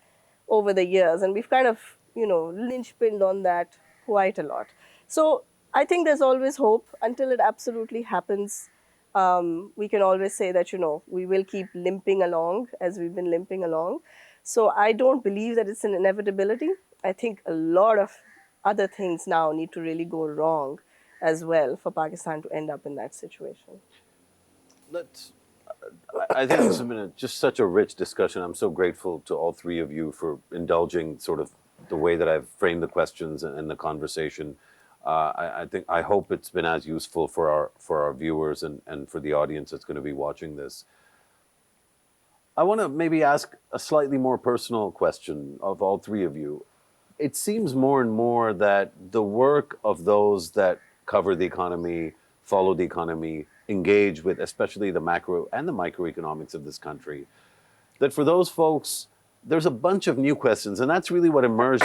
over the years, and we've kind of linchpinned on that quite a lot. So I think there's always hope until it absolutely happens. We can always say that we will keep limping along as we've been limping along. So I don't believe that it's an inevitability. I think a lot of other things now need to really go wrong as well for Pakistan to end up in that situation. I think this has been just such a rich discussion. I'm so grateful to all three of you for indulging sort of the way that I've framed the questions and the conversation. I hope it's been as useful for our viewers and for the audience that's going to be watching this. I want to maybe ask a slightly more personal question of all three of you. It seems more and more that the work of those that cover the economy, follow the economy, engage with especially the macro and the microeconomics of this country, that for those folks, there's a bunch of new questions, and that's really what emerged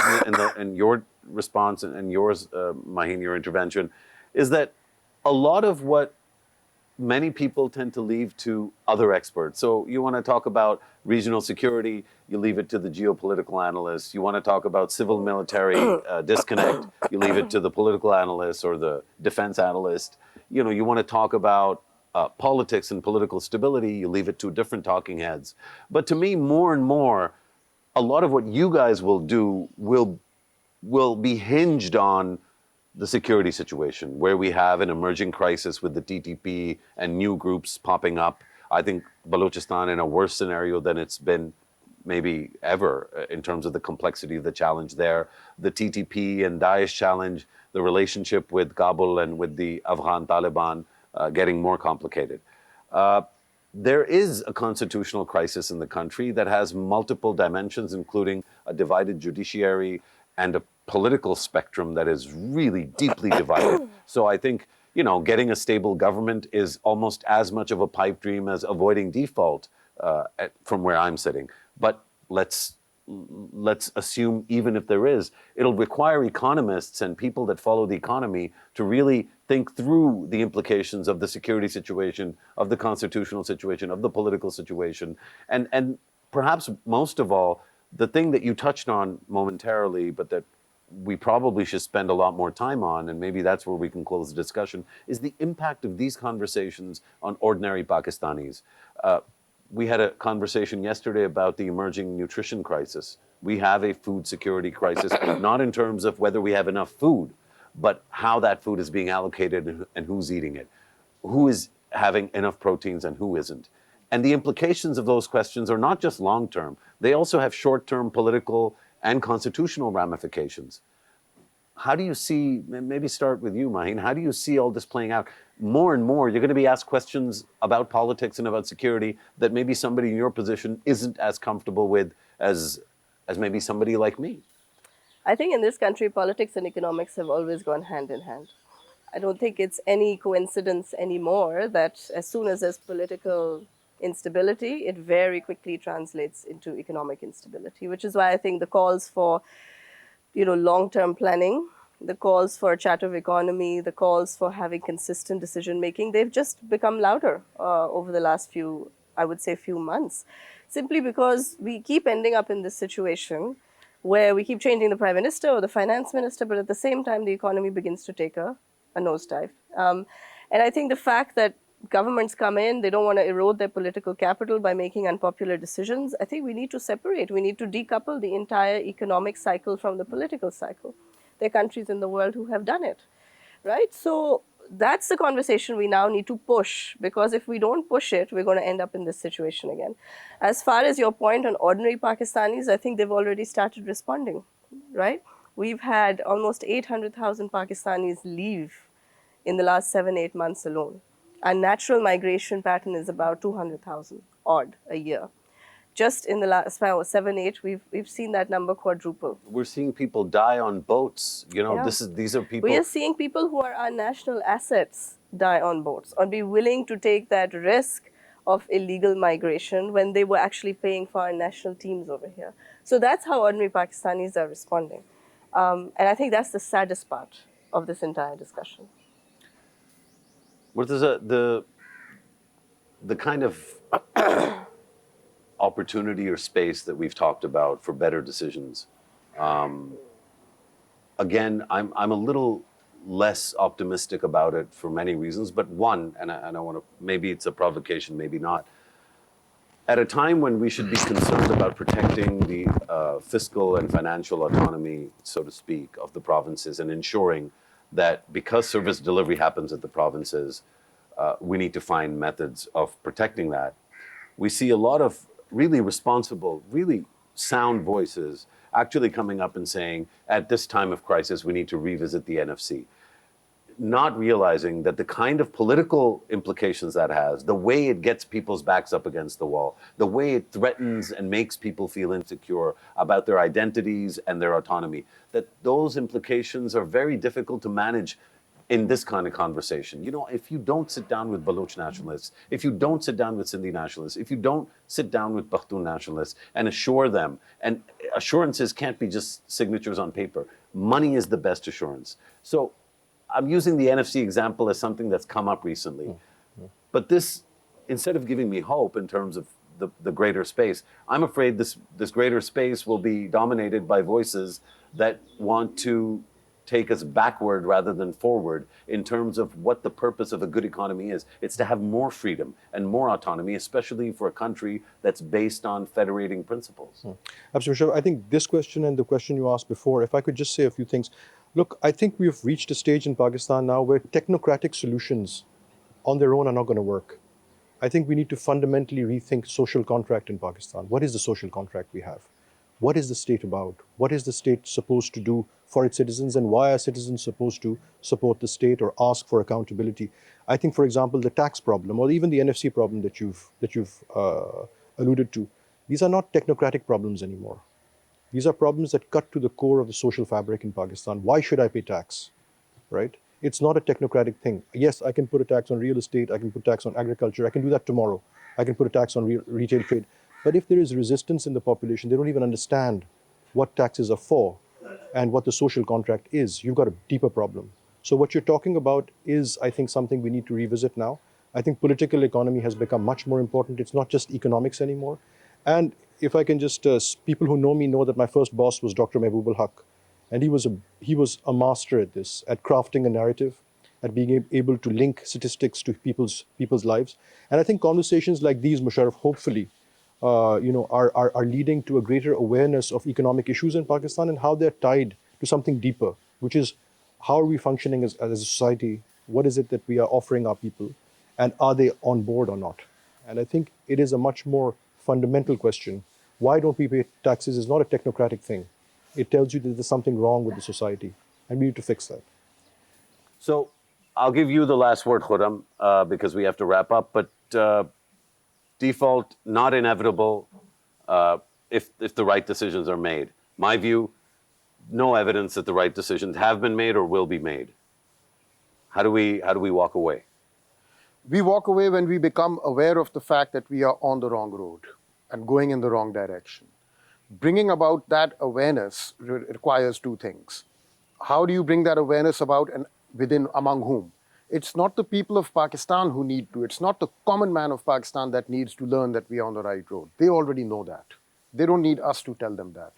in your response and yours, Maheen, your intervention, is that a lot of what many people tend to leave to other experts. So you want to talk about regional security, you leave it to the geopolitical analysts. You want to talk about civil-military disconnect, you leave it to the political analyst or the defense analyst. You want to talk about politics and political stability, you leave it to different talking heads. But to me, more and more, a lot of what you guys will do will be hinged on the security situation, where we have an emerging crisis with the TTP and new groups popping up. I think Balochistan in a worse scenario than it's been maybe ever in terms of the complexity of the challenge there. The TTP and Daesh challenge, the relationship with Kabul and with the Afghan Taliban getting more complicated. There is a constitutional crisis in the country that has multiple dimensions, including a divided judiciary and a political spectrum that is really deeply divided. So I think, getting a stable government is almost as much of a pipe dream as avoiding default from where I'm sitting. But let's assume even if there is, it'll require economists and people that follow the economy to really think through the implications of the security situation, of the constitutional situation, of the political situation. And perhaps most of all, the thing that you touched on momentarily, but that we probably should spend a lot more time on, and maybe that's where we can close the discussion, is the impact of these conversations on ordinary Pakistanis. We had a conversation yesterday about the emerging nutrition crisis. We have a food security crisis, not in terms of whether we have enough food, but how that food is being allocated and who's eating it, who is having enough proteins and who isn't. And the implications of those questions are not just long-term, they also have short-term political and constitutional ramifications. How do you see, maybe start with you, Maheen, how do you see all this playing out? More and more, you're going to be asked questions about politics and about security that maybe somebody in your position isn't as comfortable with as maybe somebody like me. I think in this country, politics and economics have always gone hand in hand. I don't think it's any coincidence anymore that as soon as there's political instability, it very quickly translates into economic instability, which is why I think the calls for long-term planning, the calls for a charter economy, the calls for having consistent decision making, they've just become louder over the last few months, simply because we keep ending up in this situation where we keep changing the prime minister or the finance minister, but at the same time the economy begins to take a nosedive. And I think the fact that governments come in, they don't want to erode their political capital by making unpopular decisions. I think we need to separate. We need to decouple the entire economic cycle from the political cycle. There are countries in the world who have done it, right? So that's the conversation we now need to push, because if we don't push it, we're going to end up in this situation again. As far as your point on ordinary Pakistanis, I think they've already started responding, right? We've had almost 800,000 Pakistanis leave in the last 7-8 months alone. Our natural migration pattern is about 200,000 odd a year. Just in the last 7-8, we've seen that number quadruple. We're seeing people die on boats. These are people. We are seeing people who are our national assets die on boats, or be willing to take that risk of illegal migration when they were actually paying for our national teams over here. So that's how ordinary Pakistanis are responding. And I think that's the saddest part of this entire discussion. Murtaza, the kind of opportunity or space that we've talked about for better decisions, again, I'm a little less optimistic about it for many reasons, but one, and I want to, maybe it's a provocation, maybe not. At a time when we should be concerned about protecting the fiscal and financial autonomy, so to speak, of the provinces and ensuring that because service delivery happens at the provinces, we need to find methods of protecting that. We see a lot of really responsible, really sound voices actually coming up and saying, at this time of crisis, we need to revisit the NFC. Not realizing that the kind of political implications that has, the way it gets people's backs up against the wall, the way it threatens and makes people feel insecure about their identities and their autonomy, that those implications are very difficult to manage in this kind of conversation. You know, if you don't sit down with Baloch nationalists, if you don't sit down with Sindhi nationalists, if you don't sit down with Pakhtun nationalists and assure them, and assurances can't be just signatures on paper. Money is the best assurance. So I'm using the NFC example as something that's come up recently. But this, instead of giving me hope in terms of the greater space, I'm afraid this greater space will be dominated by voices that want to take us backward rather than forward in terms of what the purpose of a good economy is. It's to have more freedom and more autonomy, especially for a country that's based on federating principles. Absolutely. I think this question and the question you asked before, if I could just say a few things. Look, I think we've reached a stage in Pakistan now where technocratic solutions on their own are not going to work. I think we need to fundamentally rethink social contract in Pakistan. What is the social contract we have? What is the state about? What is the state supposed to do for its citizens, and why are citizens supposed to support the state or ask for accountability? I think, for example, the tax problem or even the NFC problem that you've alluded to, these are not technocratic problems anymore. These are problems that cut to the core of the social fabric in Pakistan. Why should I pay tax, right? It's not a technocratic thing. Yes, I can put a tax on real estate, I can put tax on agriculture, I can do that tomorrow. I can put a tax on retail trade. But if there is resistance in the population, they don't even understand what taxes are for and what the social contract is. You've got a deeper problem. So what you're talking about is, I think, something we need to revisit now. I think political economy has become much more important. It's not just economics anymore. And if I can just, people who know me know that my first boss was Dr. Mehboob al-Haq. And he was a master at this, at crafting a narrative, at being able to link statistics to people's lives. And I think conversations like these, Mosharraf, hopefully, are leading to a greater awareness of economic issues in Pakistan and how they're tied to something deeper, which is how are we functioning as a society? What is it that we are offering our people? And are they on board or not? And I think it is a much more fundamental question. Why don't we pay taxes is not a technocratic thing. It tells you that there's something wrong with the society, and we need to fix that. So I'll give you the last word, Khurram, because we have to wrap up. But default, not inevitable, if the right decisions are made. My view, no evidence that the right decisions have been made or will be made. How do we walk away? We walk away when we become aware of the fact that we are on the wrong road and going in the wrong direction. Bringing about that awareness requires two things. How do you bring that awareness about, and among whom? It's not the people of Pakistan who need to. It's not the common man of Pakistan that needs to learn that we are on the right road. They already know that. They don't need us to tell them that.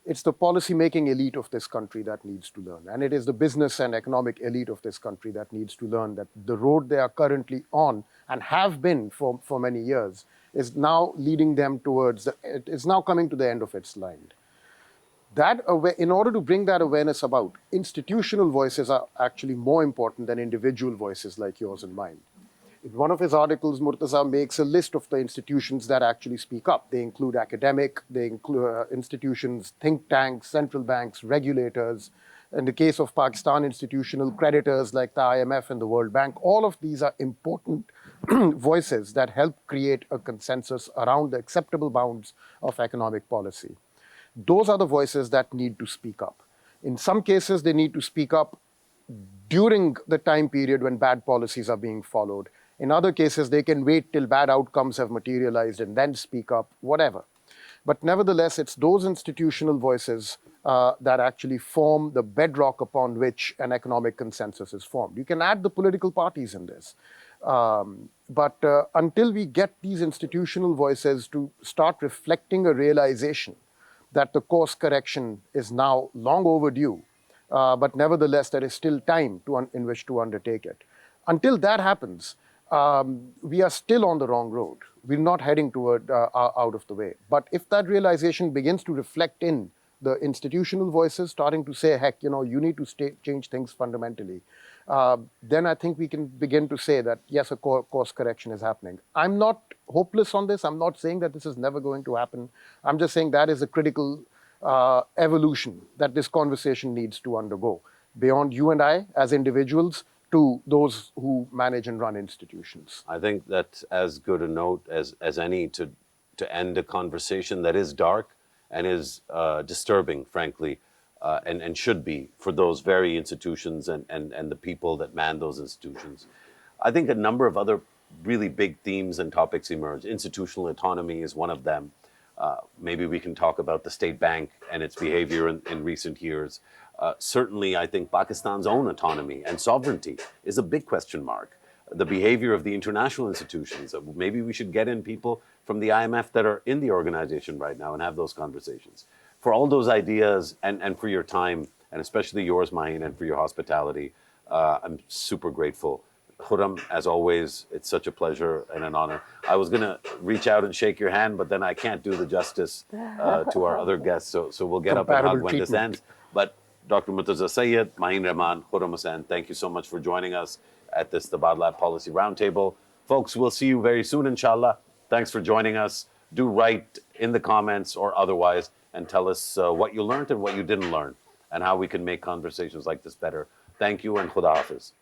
It's the policy-making elite of this country that needs to learn. And it is the business and economic elite of this country that needs to learn that the road they are currently on and have been for many years is now leading them towards, it is now coming to the end of its line. In order to bring that awareness about, institutional voices are actually more important than individual voices like yours and mine. In one of his articles, Murtaza makes a list of the institutions that actually speak up. They include academic, they include institutions, think tanks, central banks, regulators. In the case of Pakistan, institutional creditors like the IMF and the World Bank. All of these are important voices that help create a consensus around the acceptable bounds of economic policy. Those are the voices that need to speak up. In some cases, they need to speak up during the time period when bad policies are being followed. In other cases, they can wait till bad outcomes have materialized and then speak up, whatever. But nevertheless, it's those institutional voices that actually form the bedrock upon which an economic consensus is formed. You can add the political parties in this. But until we get these institutional voices to start reflecting a realization that the course correction is now long overdue, but nevertheless, there is still time in which to undertake it. Until that happens, we are still on the wrong road. We're not heading toward out of the way. But if that realization begins to reflect in the institutional voices starting to say, heck, you need to change things fundamentally, then I think we can begin to say that, yes, a course correction is happening. I'm not hopeless on this. I'm not saying that this is never going to happen. I'm just saying that is a critical evolution that this conversation needs to undergo, beyond you and I as individuals to those who manage and run institutions. I think that's as good a note as any to end a conversation that is dark and is disturbing, frankly, and should be for those very institutions and the people that man those institutions. I think a number of other really big themes and topics emerge. Institutional autonomy is one of them. Maybe we can talk about the state bank and its behavior in recent years. Certainly, I think Pakistan's own autonomy and sovereignty is a big question mark. The behavior of the international institutions. Maybe we should get in people from the IMF that are in the organization right now and have those conversations. For all those ideas and for your time, and especially yours, Maheen, and for your hospitality, I'm super grateful. Khurram, as always, it's such a pleasure and an honor. I was going to reach out and shake your hand, but then I can't do the justice to our other guests, so we'll get up and hug when this ends. But Dr. Murtaza, Syed, Maheen Rahman, Khurram Husain, thank you so much for joining us at this Tabadlab Policy Roundtable. Folks, we'll see you very soon, inshallah. Thanks for joining us. Do write in the comments or otherwise and tell us what you learned and what you didn't learn and how we can make conversations like this better. Thank you and Khuda Hafiz.